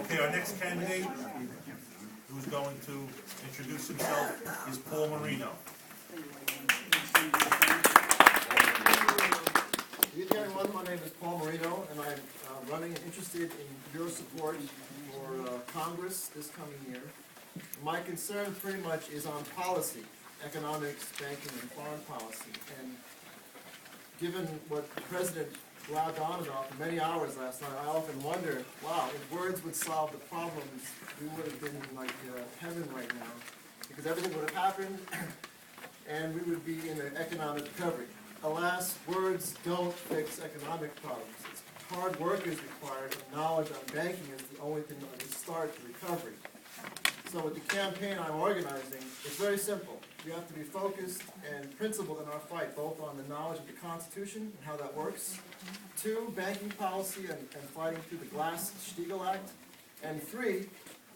Okay, our next candidate who's going to introduce himself is Paul Mourino. Good day, everyone. My name is Paul Mourino, and I'm running and interested in your support for Congress this coming year. My concern pretty much is on policy, economics, banking, and foreign policy. And given what the President blabbed on about for many hours last night, I often wonder, wow, if words would solve the problems, we would have been in like heaven right now, because everything would have happened, and we would be in an economic recovery. Alas, words don't fix economic problems. Hard work is required, and knowledge on banking is the only thing that will start the recovery. So with the campaign I'm organizing, it's very simple. We have to be focused and principled in our fight, both on the knowledge of the Constitution and how that works. 2, banking policy and fighting through the Glass-Steagall Act. And 3,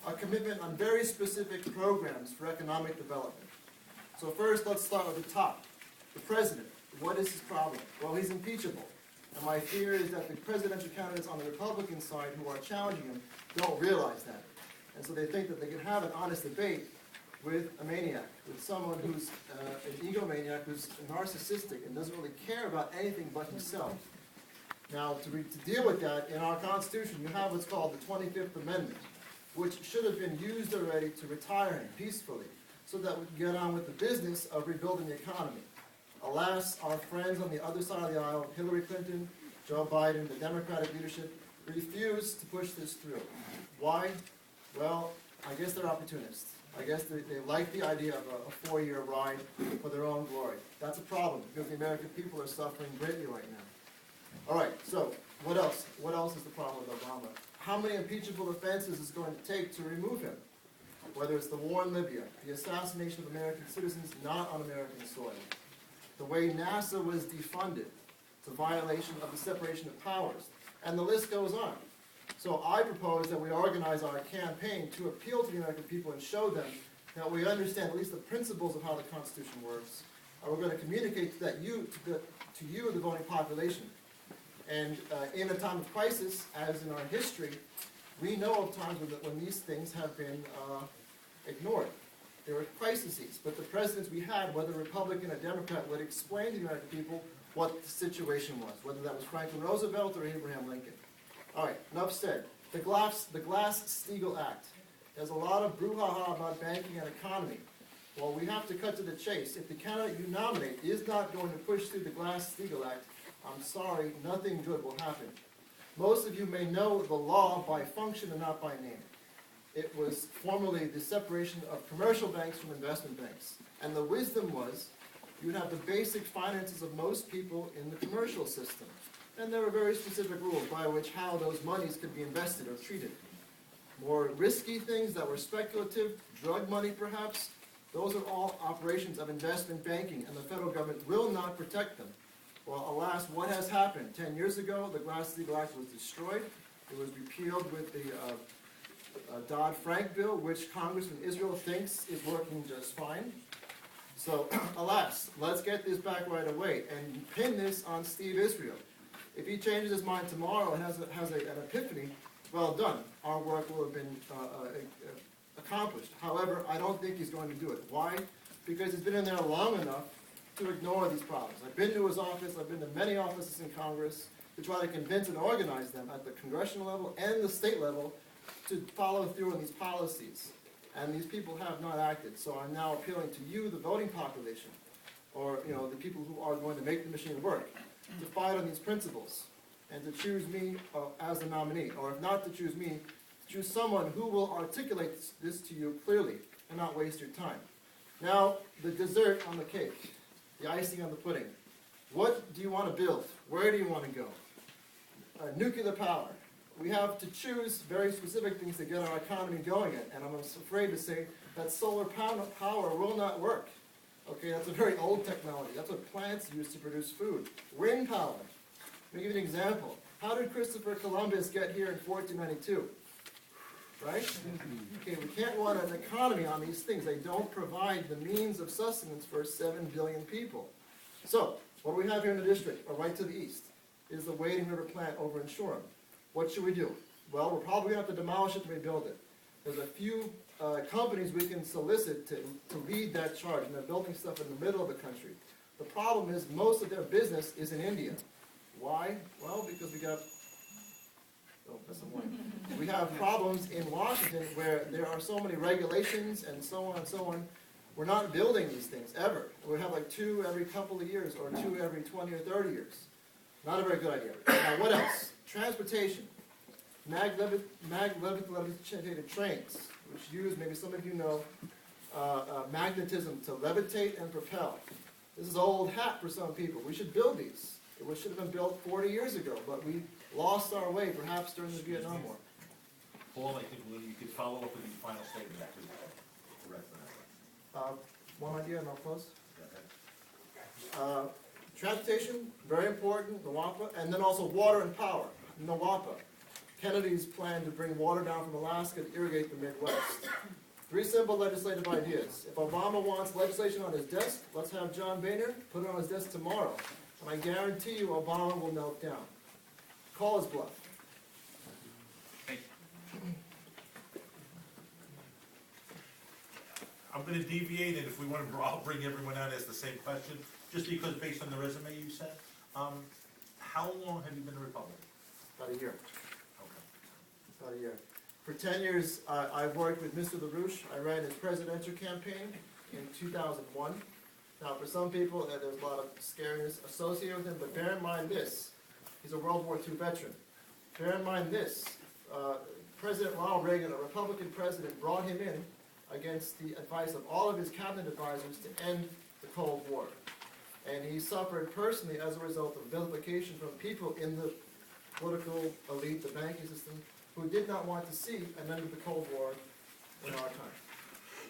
a commitment on very specific programs for economic development. So first, let's start with the top. The President. What is his problem? Well, he's impeachable. And my fear is that the presidential candidates on the Republican side who are challenging him don't realize that. And so they think that they can have an honest debate with a maniac, with someone who's an egomaniac, who's narcissistic and doesn't really care about anything but himself. Now, to deal with that, in our Constitution, you have what's called the 25th Amendment, which should have been used already to retire him peacefully, so that we can get on with the business of rebuilding the economy. Alas, our friends on the other side of the aisle, Hillary Clinton, Joe Biden, the Democratic leadership, refuse to push this through. Why? Well, I guess they're opportunists. I guess they like the idea of a 4-year ride for their own glory. That's a problem, because the American people are suffering greatly right now. All right, so what else? What else is the problem with Obama? How many impeachable offenses is it going to take to remove him? Whether it's the war in Libya, the assassination of American citizens not on American soil, the way NASA was defunded, it's a violation of the separation of powers, and the list goes on. So I propose that we organize our campaign to appeal to the American people and show them that we understand at least the principles of how the Constitution works, and we're going to communicate that to you, the voting population. And in a time of crisis, as in our history, we know of times when these things have been ignored. There were crises, but the presidents we had, whether Republican or Democrat, would explain to the American people what the situation was, whether that was Franklin Roosevelt or Abraham Lincoln. All right, enough said. The Glass-Steagall Act. There's a lot of brouhaha about banking and economy. Well, we have to cut to the chase. If the candidate you nominate is not going to push through the Glass-Steagall Act, I'm sorry, nothing good will happen. Most of you may know the law by function and not by name. It was formerly the separation of commercial banks from investment banks. And the wisdom was you'd have the basic finances of most people in the commercial system. And there were very specific rules by which how those monies could be invested or treated. More risky things that were speculative, drug money perhaps, those are all operations of investment banking, and the federal government will not protect them. Well, alas, what has happened? 10 years ago, the Glass-Steagall Act was destroyed. It was repealed with the Dodd-Frank bill, which Congressman Israel thinks is working just fine. So, alas, let's get this back right away and pin this on Steve Israel. If he changes his mind tomorrow and has an epiphany, well done. Our work will have been accomplished. However, I don't think he's going to do it. Why? Because he's been in there long enough to ignore these problems. I've been to his office, I've been to many offices in Congress to try to convince and organize them at the congressional level and the state level to follow through on these policies. And these people have not acted. So I'm now appealing to you, the voting population, or the people who are going to make the machine work, to fight on these principles and to choose me as the nominee, or if not to choose me, to choose someone who will articulate this to you clearly and not waste your time. Now, the dessert on the cake, the icing on the pudding. What do you want to build? Where do you want to go? Nuclear power. We have to choose very specific things to get our economy going in, and I'm afraid to say that solar power will not work. Okay, that's a very old technology. That's what plants use to produce food. Wind power. Let me give you an example. How did Christopher Columbus get here in 1492? Right? Okay, we can't run an economy on these things. They don't provide the means of sustenance for 7 billion people. So, what do we have here in the district, or right to the east, is the Wading River plant over in Shoreham. What should we do? Well, we're probably gonna have to demolish it to rebuild it. There's a few companies we can solicit to lead that charge, and they're building stuff in the middle of the country. The problem is, most of their business is in India. Why? Well, because we got, don't piss them away. We have problems in Washington where there are so many regulations and so on and so on. We're not building these things, ever. We have like 2 every couple of years, or 2 every 20 or 30 years. Not a very good idea. Now, what else? Transportation. Mag-levitated trains, which use, maybe some of you know, magnetism to levitate and propel. This is old hat for some people. We should build these. It should have been built 40 years ago, but we lost our way, perhaps during the Vietnam War. Paul, I think you could follow up with your final statement after correct that. One idea and I'll close. Go ahead. Transportation, very important, NWAPA, and then also water and power, NWAPA. Kennedy's plan to bring water down from Alaska to irrigate the Midwest. 3 simple legislative ideas. If Obama wants legislation on his desk, let's have John Boehner put it on his desk tomorrow. And I guarantee you Obama will melt down. Call his bluff. I'm gonna deviate, and if we want to, I'll bring everyone out and ask the same question, just because based on the resume you sent. How long have you been a Republican? About a year. Okay. About a year. For 10 years, I've worked with Mr. LaRouche. I ran his presidential campaign in 2001. Now, for some people, there's a lot of scariness associated with him, but bear in mind this. He's a World War II veteran. Bear in mind this. President Ronald Reagan, a Republican president, brought him in against the advice of all of his cabinet advisors to end the Cold War. And he suffered personally as a result of vilification from people in the political elite, the banking system, who did not want to see an end of the Cold War in our time.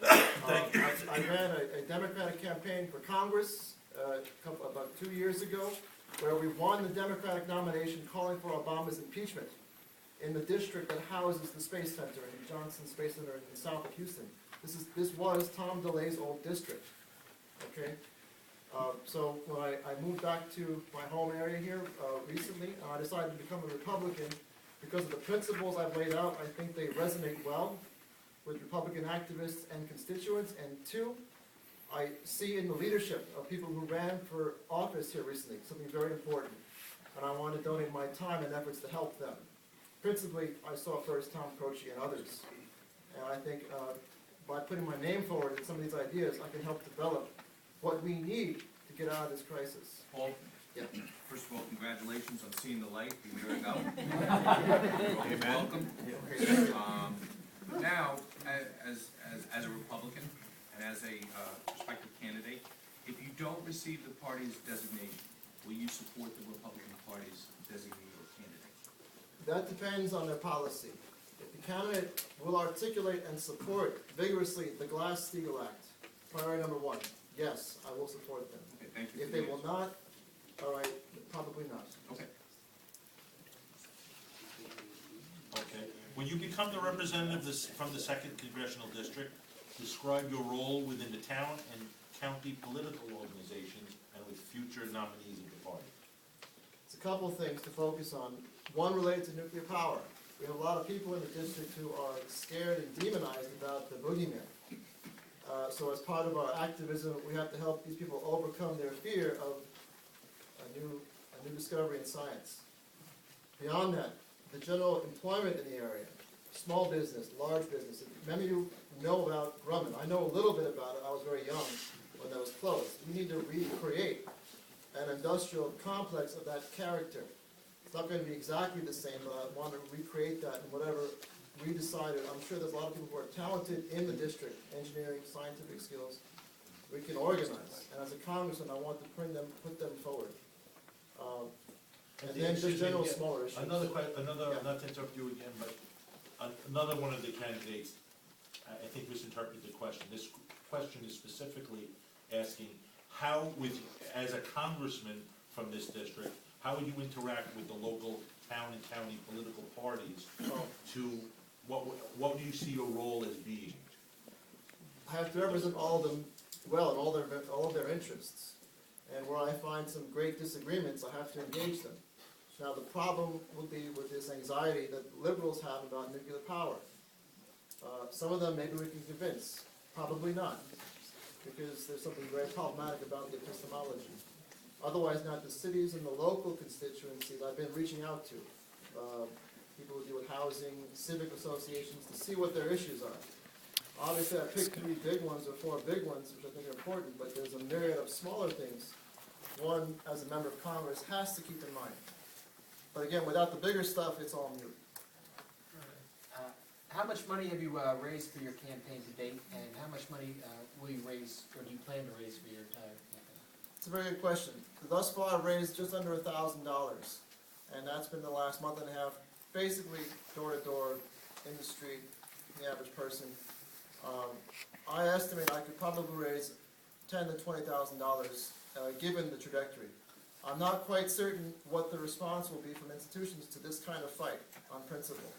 I ran a Democratic campaign for Congress about 2 years ago, where we won the Democratic nomination calling for Obama's impeachment in the district that houses the Space Center, in the Johnson Space Center in south of Houston. This was Tom DeLay's old district. Okay? So when I moved back to my home area here recently, I decided to become a Republican because of the principles I've laid out. I think they resonate well with Republican activists and constituents. And 2, I see in the leadership of people who ran for office here recently something very important. And I want to donate my time and efforts to help them. Principally, I saw first Tom Croce and others. And I think by putting my name forward in some of these ideas, I can help develop what we need to get out of this crisis. Paul, Yeah. first of all, congratulations on seeing the light. You're going out. Welcome. Now, as a Republican and as a prospective candidate, if you don't receive the party's designation, will you support the Republican Party's designee or candidate? That depends on their policy. If the candidate will articulate and support vigorously the Glass-Steagall Act, priority number 1, yes, I will support them. Okay, thank you. If they will not, all right, probably not. Okay. Okay. When you become the representative from the 2nd Congressional District, describe your role within the town and county political organizations and with future nominees of the party. It's a couple things to focus on. One related to nuclear power. We have a lot of people in the district who are scared and demonized about the boogeyman. So as part of our activism, we have to help these people overcome their fear of a new discovery in science. Beyond that, the general employment in the area, small business, large business. Many of you know about Grumman. I know a little bit about it. I was very young when that was closed. We need to recreate an industrial complex of that character. It's not going to be exactly the same, but I want to recreate that and whatever we decided. I'm sure there's a lot of people who are talented in the district, engineering, scientific skills. We can organize. And as a congressman, I want to put them forward. And then just general smaller issues. Another, Yeah. not to interrupt you again, but another one of the candidates, I think misinterpreted the question. This question is specifically asking how, as a congressman from this district, how would you interact with the local town and county political parties what do you see your role as being? I have to represent all of them well and all of their interests. And where I find some great disagreements, I have to engage them. Now, the problem will be with this anxiety that liberals have about nuclear power. Some of them maybe we can convince, probably not, because there's something very problematic about the epistemology. Otherwise, not the cities and the local constituencies I've been reaching out to, people who deal with housing, civic associations, to see what their issues are. Obviously, I picked 3 big ones or 4 big ones, which I think are important, but there's a myriad of smaller things one, as a member of Congress, has to keep in mind. But again, without the bigger stuff, it's all moot. How much money have you raised for your campaign to date, and how much money will you raise, or do you plan to raise for your entire campaign? It's a very good question. Thus far, I've raised just under $1,000, and that's been the last month and a half, basically door to door, in the street, the average person. I estimate I could probably raise $10,000 to $20,000, given the trajectory. I'm not quite certain what the response will be from institutions to this kind of fight on principle.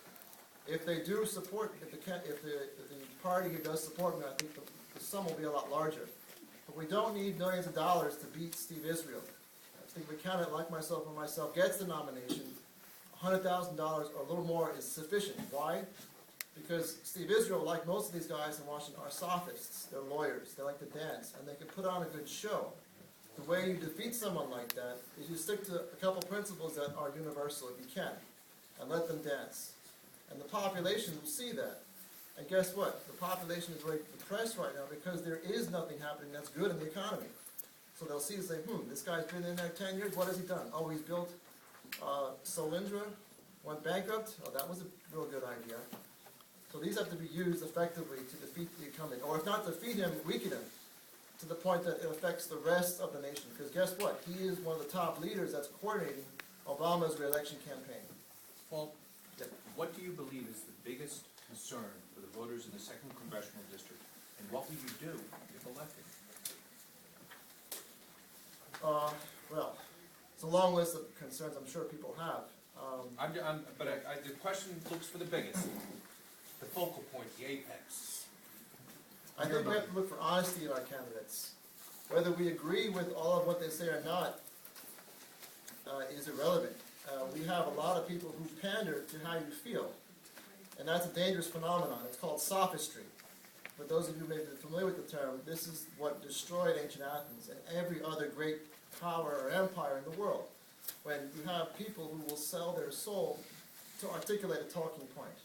If they do support, if the party who does support me, I think the sum will be a lot larger. But we don't need millions of dollars to beat Steve Israel. I think if a candidate like myself or myself gets the nomination, $100,000 or a little more is sufficient. Why? Because Steve Israel, like most of these guys in Washington, are sophists. They're lawyers. They like to dance, and they can put on a good show. The way you defeat someone like that is you stick to a couple principles that are universal, if you can, and let them dance. And the population will see that. And guess what? The population is very depressed right now because there is nothing happening that's good in the economy. So they'll see and say, this guy's been in there 10 years, what has he done? Oh, he's built Solyndra, went bankrupt. Oh, that was a real good idea. So these have to be used effectively to defeat the incumbent, or if not defeat him, weaken him, to the point that it affects the rest of the nation. Because guess what? He is one of the top leaders that's coordinating Obama's re-election campaign. Paul, what do you believe is the biggest concern for the voters in the 2nd Congressional District, and what will you do if elected? Well, it's a long list of concerns I'm sure people have. The question looks for the biggest, the focal point, the apex. I think we have to look for honesty in our candidates. Whether we agree with all of what they say or not is irrelevant. We have a lot of people who pander to how you feel, and that's a dangerous phenomenon. It's called sophistry. For those of you who may be familiar with the term, this is what destroyed ancient Athens and every other great power or empire in the world. When you have people who will sell their soul to articulate a talking point.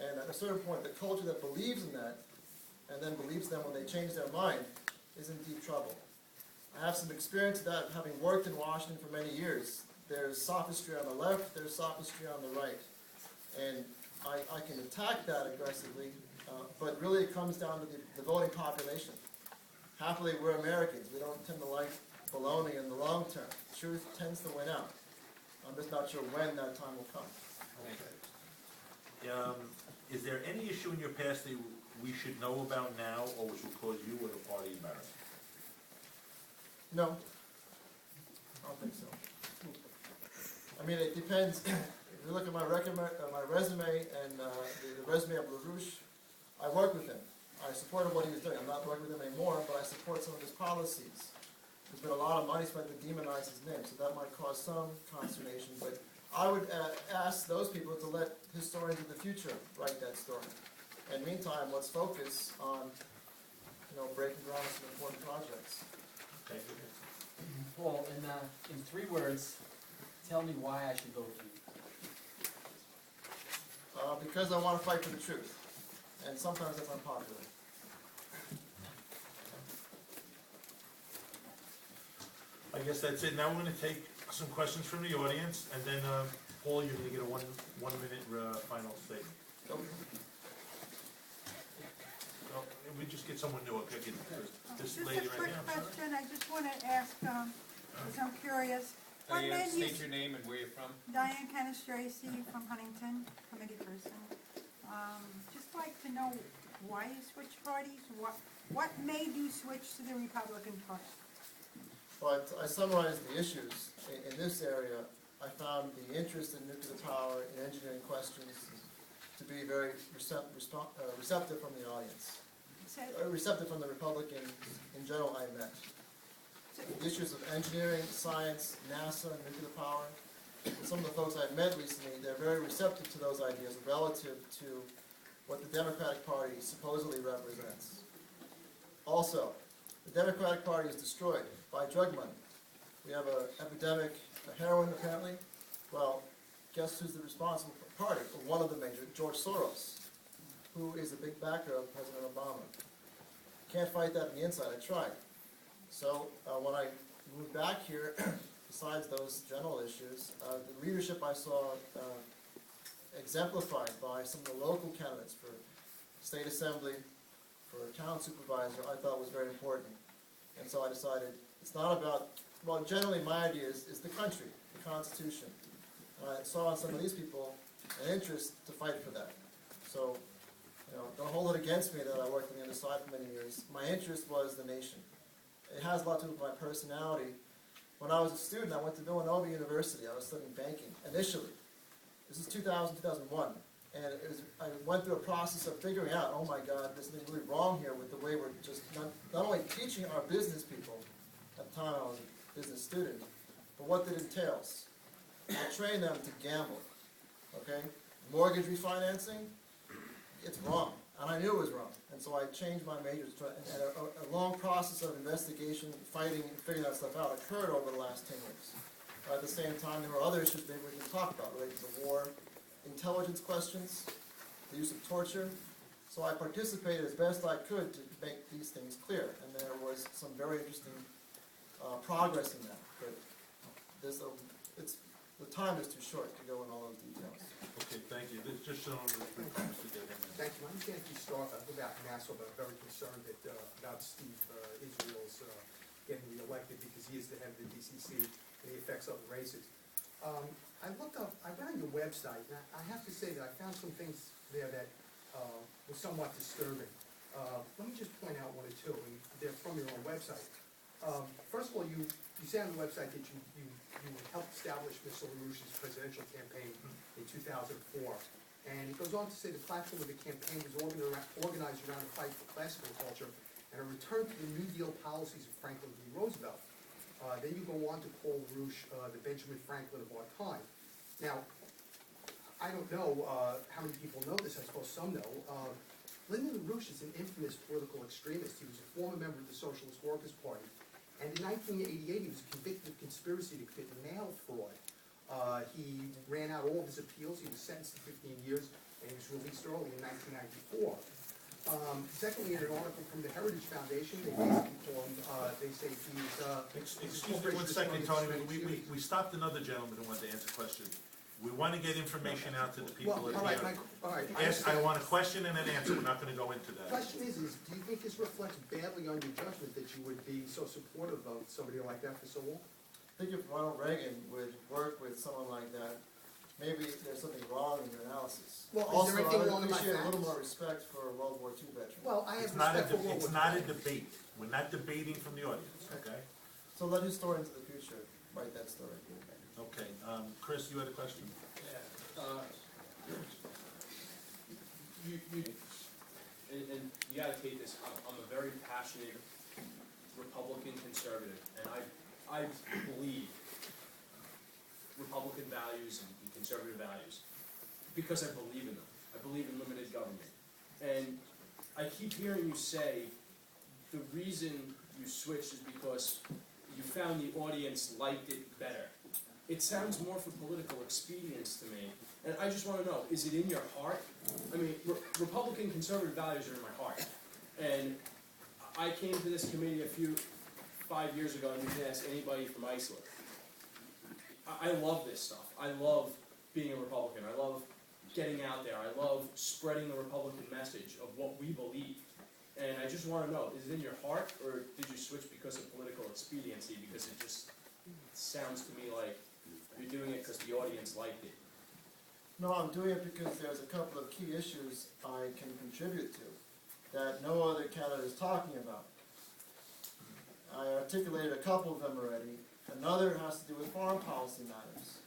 And at a certain point, the culture that believes in that, and then believes them when they change their mind, is in deep trouble. I have some experience with that, having worked in Washington for many years. There's sophistry on the left, there's sophistry on the right. And I can attack that aggressively, but really it comes down to the voting population. Happily, we're Americans. We don't tend to like baloney in the long term. Truth tends to win out. I'm just not sure when that time will come. Is there any issue in your past that we should know about now, or which will cause you or the party embarrassment? No, I don't think so. I mean, it depends. If you look at my resume and the resume of LaRouche, I worked with him. I supported what he was doing. I'm not working with him anymore, but I support some of his policies. There's been a lot of money spent to demonize his name, so that might cause some consternation. But I would ask those people to let historians of the future write that story. And meantime, let's focus on, breaking ground on some important projects. Okay. Paul, in 3 words, tell me why I should vote for you. Because I want to fight for the truth. And sometimes that's unpopular. I guess that's it. Now we're going to take some questions from the audience, and then, Paul, you're going to get a one-minute final statement. Okay. So, we just get someone new. Okay, this Just lady a right quick here. I'm sorry. question, I just want to ask, because I'm curious. What made you, State your name and where you're from. Diane Canestraci from Huntington, committee person. Just like to know why you switched parties? What made you switch to the Republican Party? But I summarized the issues. In this area, I found the interest in nuclear power and engineering questions to be very receptive from the audience. Receptive from the Republicans in general I met. The issues of engineering, science, NASA, nuclear power, some of the folks I've met recently, they're very receptive to those ideas relative to what the Democratic Party supposedly represents. Also, the Democratic Party is destroyed by drug money. We have an epidemic of heroin, apparently. Well, guess who's the responsible party? One of the major, George Soros, who is a big backer of President Obama. Can't fight that on the inside. I tried. So when I moved back here, besides those general issues, the leadership I saw exemplified by some of the local candidates for state assembly, for town supervisor, I thought was very important. And so I decided it's not about, well, generally my idea is the country, the Constitution. And I saw in some of these people an interest to fight for that. So, you know, don't hold it against me that I worked on the other side for many years. My interest was the nation. It has a lot to do with my personality. When I was a student, I went to Villanova University. I was studying banking initially. This is 2000, 2001. And I went through a process of figuring out, oh my God, there's something really wrong here with the way we're just not only teaching our business people, at the time I was a business student, but what that entails. I trained them to gamble, okay? Mortgage refinancing, it's wrong, and I knew it was wrong. And so I changed my major, and a long process of investigation, fighting, and figuring that stuff out occurred over the last 10 years. At the same time, there were other issues maybe we can talk about related to war, intelligence questions, the use of torture. So I participated as best I could to make these things clear, and there was some very interesting progress in that. But the time is too short to go in all those details. Okay, thank you. This just showing the Mr. David. Thank you. I'm Yankee Star about Nassau, but I'm very concerned about Steve Israel's getting reelected because he is the head of the DCC and he affects other races. I went on your website, and I have to say that I found some things there that were somewhat disturbing. Let me just point out one or two, and they're from your own website. First of all, you say on the website that you helped establish Mr. LaRouche's presidential campaign in 2004. And it goes on to say the platform of the campaign was organized around a fight for classical culture and a return to the New Deal policies of Franklin D. Roosevelt. Then you go on to call LaRouche the Benjamin Franklin of our time. Now, I don't know how many people know this, I suppose some know. Lyndon LaRouche is an infamous political extremist. He was a former member of the Socialist Workers' Party. And in 1988, he was convicted of conspiracy to commit mail fraud. He ran out all of his appeals. He was sentenced to 15 years, and he was released early in 1994. Secondly, in an article from the Heritage Foundation, they basically call him, they say he's... Excuse me 1 second, Tony. We stopped another gentleman who wanted to answer questions. We want to get information out to the people Well, at all right, the... all right. Yes, I want a question and an answer. We're not going to go into The that. question is, do you think this reflects badly on your judgment that you would be so supportive of somebody like that for so long? I think if Ronald Reagan would work with someone like that, maybe there's something wrong in your analysis. Well, is Also, there I anything would wrong in my appreciate a little facts? more respect for World War II veterans. Well, I have It's not respect for World War it's not a II. debate. We're not debating from the audience, okay? So let historians of the future write that story. Okay, Chris, you had a question? And you gotta take this, I'm a very passionate Republican conservative, and I believe Republican values and conservative values because I believe in them. I believe in limited government. And I keep hearing you say the reason you switched is because you found the audience liked it better. It sounds more for political expedience to me. And I just want to know, is it in your heart? I mean, Republican conservative values are in my heart. And I came to this committee 5 years ago, and you can ask anybody from Islip. I love this stuff. I love being a Republican. I love getting out there. I love spreading the Republican message of what we believe. And I just want to know, is it in your heart, or did you switch because of political expediency? Because it just sounds to me like you're doing it because the audience liked it. No, I'm doing it because there's a couple of key issues I can contribute to that no other candidate is talking about. I articulated a couple of them already. Another has to do with foreign policy matters.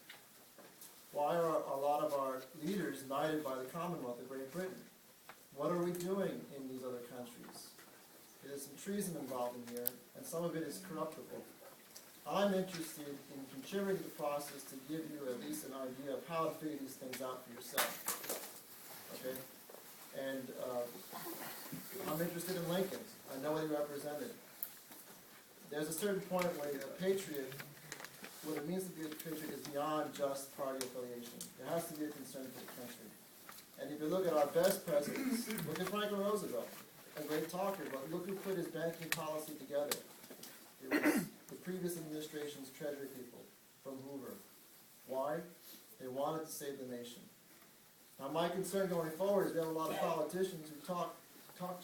Why are a lot of our leaders knighted by the Commonwealth of Great Britain? What are we doing in these other countries? There's some treason involved in here, and some of it is corruptible. I'm interested in contributing to the process to give you at least an idea of how to figure these things out for yourself. Okay? And I'm interested in Lincoln. I know what he represented. There's a certain point where a patriot, what it means to be a patriot is beyond just party affiliation. There has to be a concern for the country. And if you look at our best presidents, look at Franklin Roosevelt, a great talker, but look who put his banking policy together. It was the previous administration's treasury people from Hoover. Why? They wanted to save the nation. Now my concern going forward is we have a lot of politicians who talk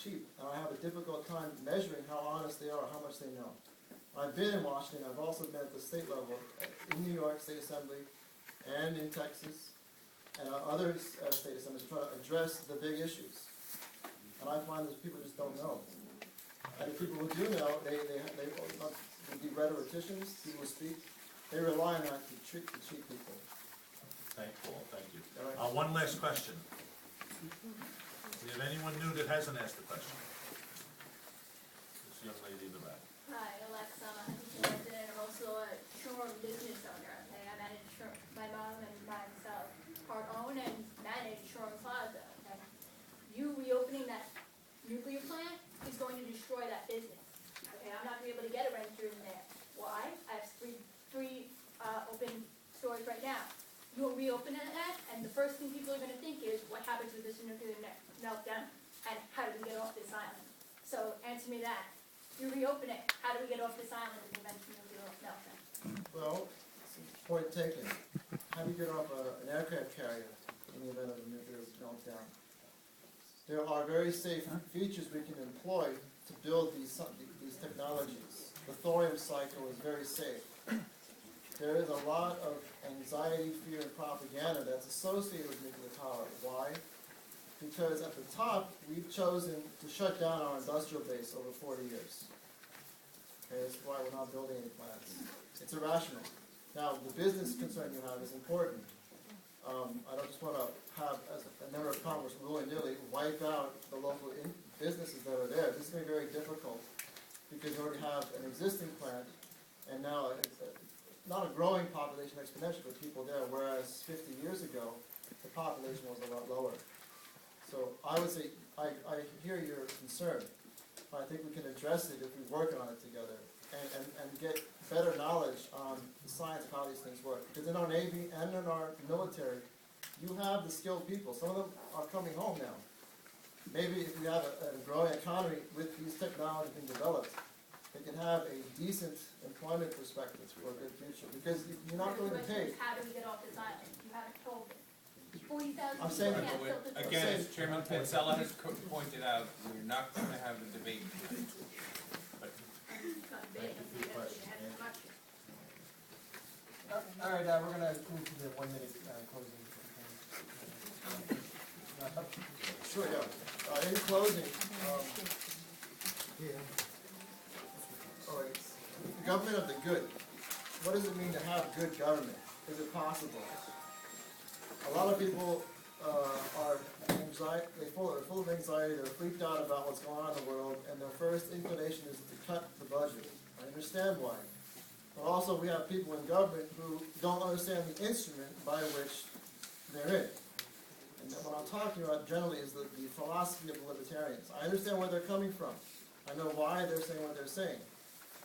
cheap, and I have a difficult time measuring how honest they are, how much they know. I've been in Washington, I've also been at the state level, in New York State Assembly, and in Texas, and other state assemblies trying to address the big issues. And I find that people just don't know. And the people who do know, they would be rhetoricians, people who speak, they rely on that to cheat people. Thank Paul, thank you. All right. One last question. Do you have anyone new that hasn't asked a question? This young lady in the back. Hi, Alexa, I'm a Huntington resident, I'm also a showroom business owner, okay? I manage, my mom and myself part-own and manage Showroom Plaza, okay? You reopening that nuclear plant is going to destroy that business, okay? I'm not gonna be able to get a renter in there. Why? I have three open stores right now. You'll reopen that, and the first thing people are gonna think is, what happens with this nuclear meltdown, and how do we get off this island? So, answer me that. You reopen it, how do we get off this island in the event of nuclear meltdown? Well, point taken. How do you get off an aircraft carrier in the event of a nuclear meltdown? There are very safe features we can employ to build these technologies. The thorium cycle is very safe. There is a lot of anxiety, fear, and propaganda that's associated with nuclear power. Why? Because at the top, we've chosen to shut down our industrial base over 40 years. Okay, that's why we're not building any plants. It's irrational. Now, the business concern you have is important. I don't just want to have, as a member of Congress, willy-nilly wipe out the local businesses that are there. This is going to be very difficult because you already have an existing plant, and now not a growing population exponentially, but people there, whereas 50 years ago, the population was a lot lower. So I would say, I hear your concern, but I think we can address it if we work on it together and get better knowledge on the science of how these things work. Because in our Navy and in our military, you have the skilled people. Some of them are coming home now. Maybe if we have a growing economy with these technologies being developed, they can have a decent employment perspective for a good future. Because you're not going to pay. How do we get off this island? You haven't told me. 40,000 I'm saying- people can't build this. Again, as Chairman Pansella has pointed out, we're not going to have a debate tonight. Thank you for your question. All right, we're gonna move to the 1 minute closing. Sure, yeah. In closing, all right, the government of the good. What does it mean to have good government? Is it possible? A lot of people are full of anxiety, they're freaked out about what's going on in the world, and their first inclination is to cut the budget. I understand why. But also we have people in government who don't understand the instrument by which they're in. And what I'm talking about generally is the philosophy of the libertarians. I understand where they're coming from. I know why they're saying what they're saying.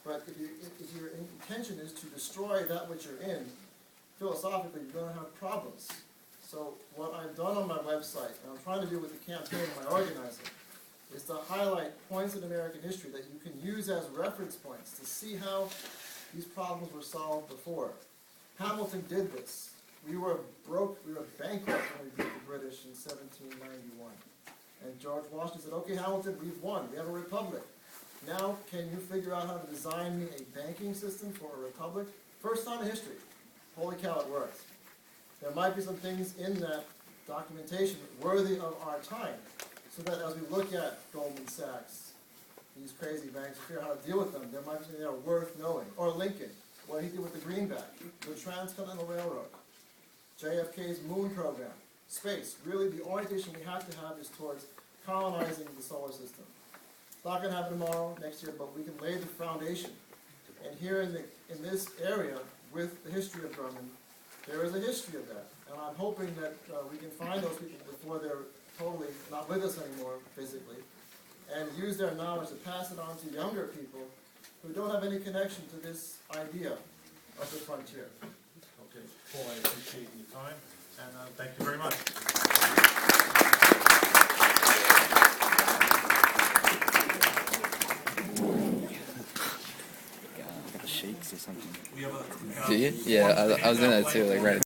But if your intention is to destroy that which you're in, philosophically you're going to have problems. So what I've done on my website, and I'm trying to do with the campaign and my organizing, is to highlight points in American history that you can use as reference points to see how these problems were solved before. Hamilton did this. We were bankrupt when we beat the British in 1791. And George Washington said, okay, Hamilton, we've won. We have a republic. Now, can you figure out how to design me a banking system for a republic? First time in history. Holy cow, it worked. There might be some things in that documentation worthy of our time, so that as we look at Goldman Sachs, these crazy banks, and figure out how to deal with them, there might be something there worth knowing. Or Lincoln, what he did with the greenback, the Transcontinental Railroad, JFK's moon program, space. Really, the orientation we have to have is towards colonizing the solar system. It's not going to happen tomorrow, next year, but we can lay the foundation. And here in this area, with the history of Drummond, there is a history of that. And I'm hoping that we can find those people before they're totally not with us anymore physically, and use their knowledge to pass it on to younger people who don't have any connection to this idea of the frontier. Okay, Paul, I appreciate your time, and thank you very much. Shakes or something. We have a. Do you? Yeah, I was doing that too, like right